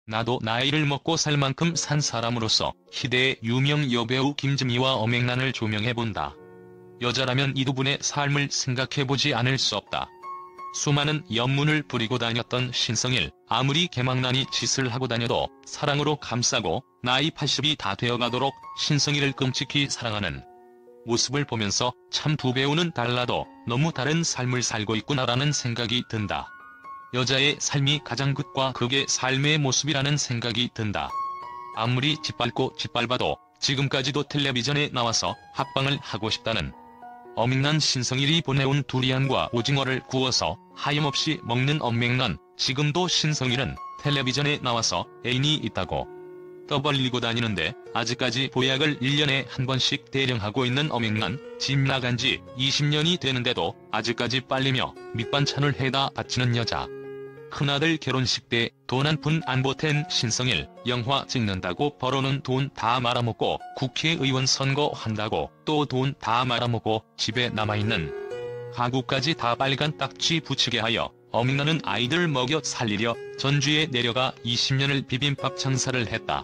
나도 나이를 먹고 살 만큼 산 사람으로서 희대의 유명 여배우 김지미와 엄앵란을 조명해본다. 여자라면 이 두 분의 삶을 생각해보지 않을 수 없다. 수많은 연문을 부리고 다녔던 신성일, 아무리 개망난이 짓을 하고 다녀도 사랑으로 감싸고 나이 80이 다 되어가도록 신성일을 끔찍히 사랑하는 모습을 보면서 참 두 배우는 달라도 너무 다른 삶을 살고 있구나라는 생각이 든다. 여자의 삶이 가장 극과 극의 삶의 모습이라는 생각이 든다. 아무리 짓밟고 짓밟아도 지금까지도 텔레비전에 나와서 합방을 하고 싶다는 엄앵란 신성일이 보내온 두리안과 오징어를 구워서 하염없이 먹는 엄앵란, 지금도 신성일은 텔레비전에 나와서 애인이 있다고 떠벌리고 다니는데 아직까지 보약을 1년에 한 번씩 대령 하고 있는 엄앵란, 집 나간 지 20년이 되는데도 아직까지 빨리며 밑반찬을 해다 바치는 여자. 큰아들 결혼식 때 돈 한 푼 안 보탠 신성일, 영화 찍는다고 벌어놓은 돈 다 말아먹고 국회의원 선거 한다고 또 돈 다 말아먹고 집에 남아있는 가구까지 다 빨간 딱지 붙이게 하여 엄앵란은 아이들 먹여 살리려 전주에 내려가 20년을 비빔밥 장사를 했다.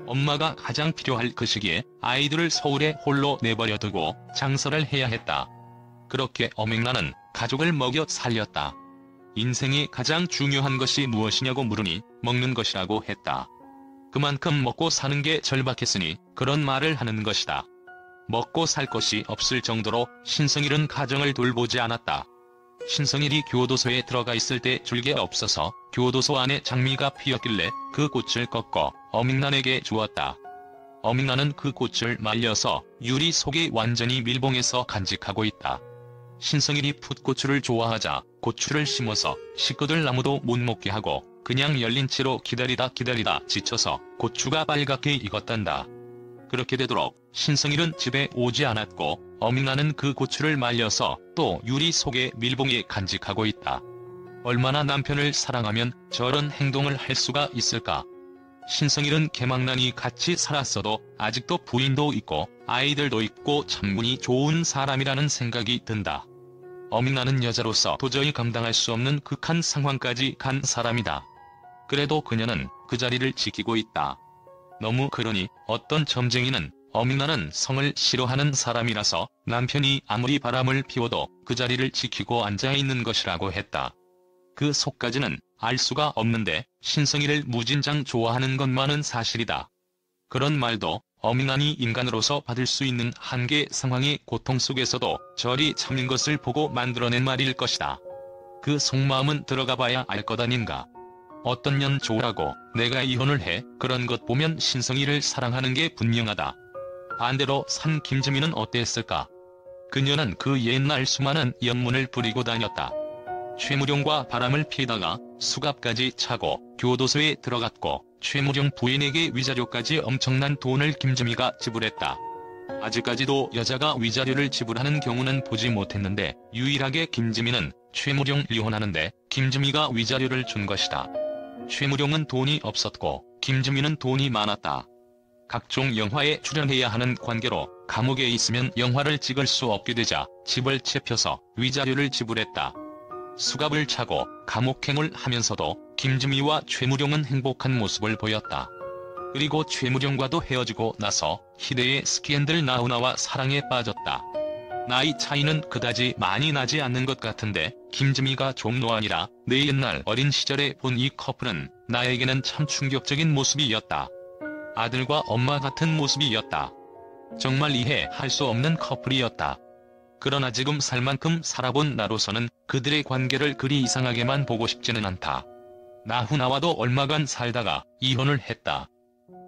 엄마가 가장 필요할 그 시기에 아이들을 서울에 홀로 내버려두고 장사를 해야 했다. 그렇게 엄앵란은 가족을 먹여 살렸다. 인생의 가장 중요한 것이 무엇이냐고 물으니 먹는 것이라고 했다. 그만큼 먹고 사는 게 절박했으니 그런 말을 하는 것이다. 먹고 살 것이 없을 정도로 신성일은 가정을 돌보지 않았다. 신성일이 교도소에 들어가 있을 때 줄게 없어서 교도소 안에 장미가 피었길래 그 꽃을 꺾어 엄앵란에게 주었다. 엄앵란은 그 꽃을 말려서 유리 속에 완전히 밀봉해서 간직하고 있다. 신성일이 풋고추를 좋아하자 고추를 심어서 식구들 아무도 못 먹게 하고 그냥 열린 채로 기다리다 지쳐서 고추가 빨갛게 익었단다. 그렇게 되도록 신성일은 집에 오지 않았고 엄앵란은 그 고추를 말려서 또 유리 속에 밀봉해 간직하고 있다. 얼마나 남편을 사랑하면 저런 행동을 할 수가 있을까? 신성일은 개망난이 같이 살았어도 아직도 부인도 있고 아이들도 있고 참 운이 좋은 사람이라는 생각이 든다. 엄앵란은 여자로서 도저히 감당할 수 없는 극한 상황까지 간 사람이다. 그래도 그녀는 그 자리를 지키고 있다. 너무 그러니 어떤 점쟁이는 엄앵란은 성을 싫어하는 사람이라서 남편이 아무리 바람을 피워도 그 자리를 지키고 앉아있는 것이라고 했다. 그 속까지는 알 수가 없는데 신성일을 무진장 좋아하는 것만은 사실이다. 그런 말도 엄앵란이 인간으로서 받을 수 있는 한계 상황의 고통 속에서도 저리 참인 것을 보고 만들어낸 말일 것이다. 그 속마음은 들어가봐야 알 것 아닌가. 어떤 년 좋으라고 내가 이혼을 해 그런 것 보면 신성일을 사랑하는 게 분명하다. 반대로 산 김지미는 어땠을까? 그녀는 그 옛날 수많은 연문을 부리고 다녔다. 최무룡과 바람을 피다가 수갑까지 차고 교도소에 들어갔고 최무룡 부인에게 위자료까지 엄청난 돈을 김지미가 지불했다. 아직까지도 여자가 위자료를 지불하는 경우는 보지 못했는데 유일하게 김지미는 최무룡 이혼하는데 김지미가 위자료를 준 것이다. 최무룡은 돈이 없었고 김지미는 돈이 많았다. 각종 영화에 출연해야 하는 관계로 감옥에 있으면 영화를 찍을 수 없게 되자 집을 채펴서 위자료를 지불했다. 수갑을 차고 감옥행을 하면서도 김지미와 최무룡은 행복한 모습을 보였다. 그리고 최무룡과도 헤어지고 나서 희대의 스캔들 나훈아와 사랑에 빠졌다. 나이 차이는 그다지 많이 나지 않는 것 같은데 김지미가 좀 노안이라 내 옛날 어린 시절에 본 이 커플은 나에게는 참 충격적인 모습이었다. 아들과 엄마 같은 모습이었다. 정말 이해할 수 없는 커플이었다. 그러나 지금 살 만큼 살아본 나로서는 그들의 관계를 그리 이상하게만 보고 싶지는 않다. 나훈아와도 얼마간 살다가 이혼을 했다.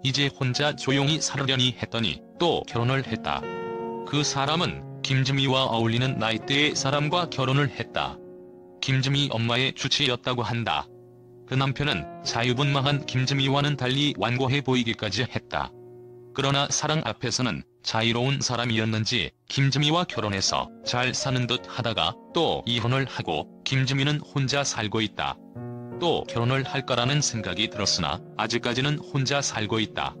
이제 혼자 조용히 살으려니 했더니 또 결혼을 했다. 그 사람은 김지미와 어울리는 나이대의 사람과 결혼을 했다. 김지미 엄마의 주치였다고 한다. 그 남편은 자유분방한 김지미와는 달리 완고해 보이기까지 했다. 그러나 사랑 앞에서는 자유로운 사람이었는지 김지미와 결혼해서 잘 사는 듯 하다가 또 이혼을 하고 김지미는 혼자 살고 있다. 또 결혼을 할까라는 생각이 들었으나 아직까지는 혼자 살고 있다.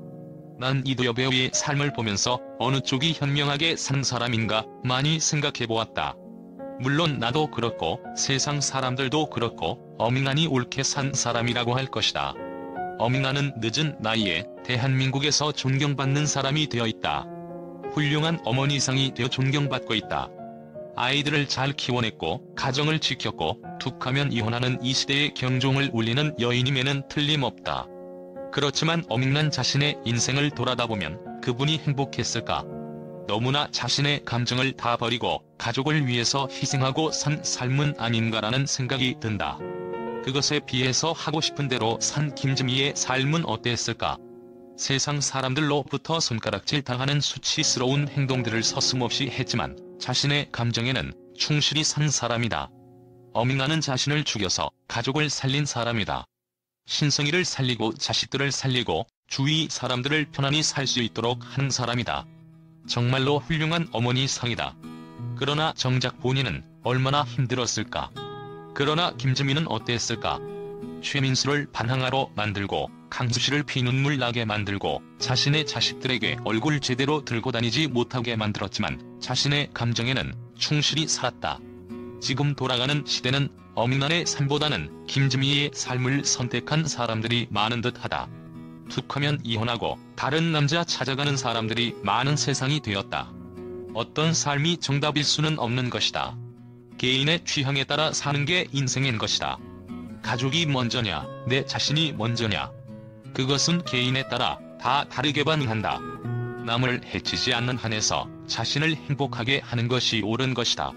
난 이 두 여배우의 삶을 보면서 어느 쪽이 현명하게 산 사람인가 많이 생각해보았다. 물론 나도 그렇고 세상 사람들도 그렇고 엄앵란이 옳게 산 사람이라고 할 것이다. 어밍나는 늦은 나이에 대한민국에서 존경받는 사람이 되어 있다. 훌륭한 어머니상이 되어 존경받고 있다. 아이들을 잘 키워냈고 가정을 지켰고 툭하면 이혼하는 이 시대의 경종을 울리는 여인임에는 틀림없다. 그렇지만 어밍난 자신의 인생을 돌아다보면 그분이 행복했을까? 너무나 자신의 감정을 다 버리고 가족을 위해서 희생하고 산 삶은 아닌가라는 생각이 든다. 그것에 비해서 하고 싶은 대로 산 김지미의 삶은 어땠을까? 세상 사람들로부터 손가락질 당하는 수치스러운 행동들을 서슴없이 했지만 자신의 감정에는 충실히 산 사람이다. 어밍나는 자신을 죽여서 가족을 살린 사람이다. 신성이를 살리고 자식들을 살리고 주위 사람들을 편안히 살 수 있도록 하는 사람이다. 정말로 훌륭한 어머니 상이다. 그러나 정작 본인은 얼마나 힘들었을까? 그러나 김지미는 어땠을까? 최민수를 반항아로 만들고 강수씨를 피눈물 나게 만들고 자신의 자식들에게 얼굴 제대로 들고 다니지 못하게 만들었지만 자신의 감정에는 충실히 살았다. 지금 돌아가는 시대는 어밍난의 삶보다는 김지미의 삶을 선택한 사람들이 많은 듯하다. 툭하면 이혼하고 다른 남자 찾아가는 사람들이 많은 세상이 되었다. 어떤 삶이 정답일 수는 없는 것이다. 개인의 취향에 따라 사는 게 인생인 것이다. 가족이 먼저냐, 내 자신이 먼저냐. 그것은 개인에 따라 다 다르게 반응한다. 남을 해치지 않는 한에서 자신을 행복하게 하는 것이 옳은 것이다.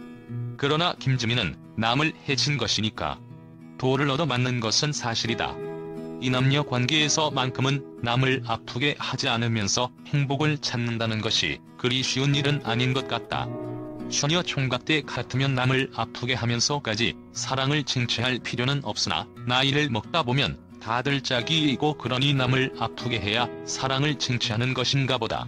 그러나 김지미는 남을 해친 것이니까 도를 얻어 맞는 것은 사실이다. 이 남녀 관계에서만큼은 남을 아프게 하지 않으면서 행복을 찾는다는 것이 그리 쉬운 일은 아닌 것 같다. 처녀 총각대 같으면 남을 아프게 하면서까지 사랑을 쟁취할 필요는 없으나 나이를 먹다 보면 다들 짝이이고 그러니 남을 아프게 해야 사랑을 쟁취하는 것인가 보다.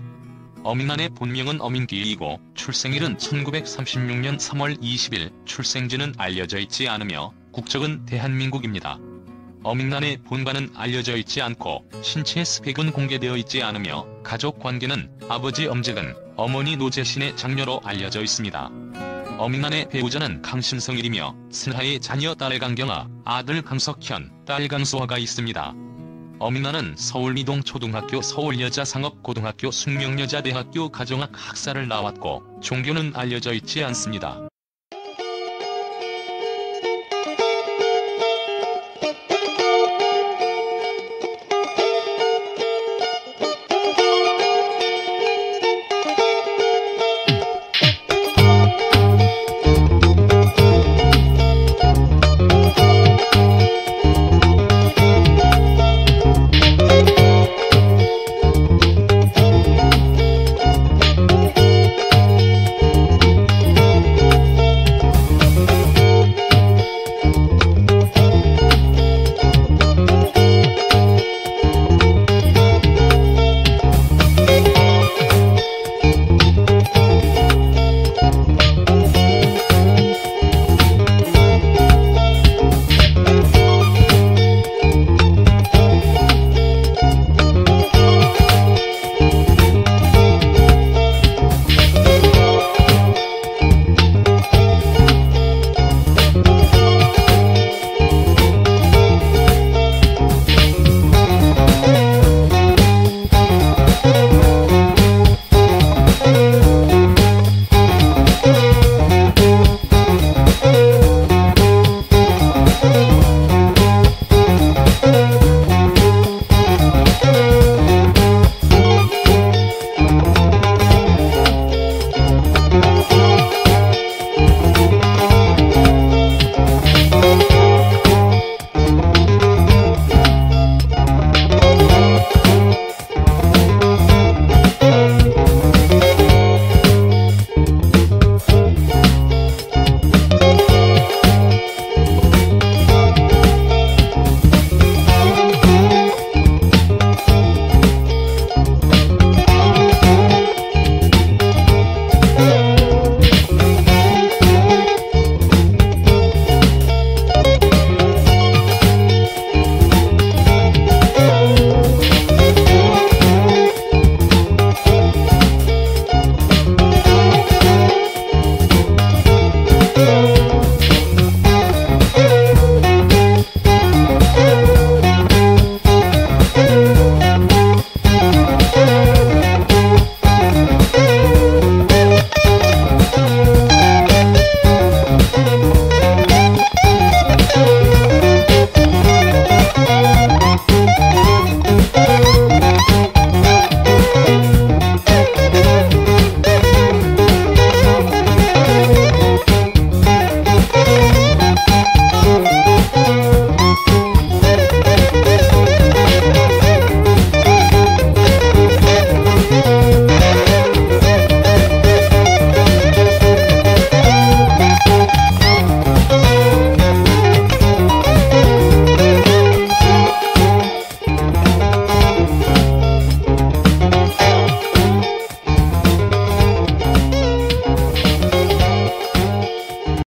어밍난의 본명은 어민기이고 출생일은 1936년 3월 20일, 출생지는 알려져 있지 않으며 국적은 대한민국입니다. 어밍난의 본가는 알려져 있지 않고 신체 스펙은 공개되어 있지 않으며 가족 관계는 아버지 엄재근, 어머니 노재신의 장녀로 알려져 있습니다. 어밍난의 배우자는 강신성일이며 슬하의 자녀 딸 강경아, 아들 강석현, 딸 강소아가 있습니다. 어밍난은 서울이동초등학교, 서울여자상업고등학교, 숙명여자대학교 가정학 학사를 나왔고 종교는 알려져 있지 않습니다.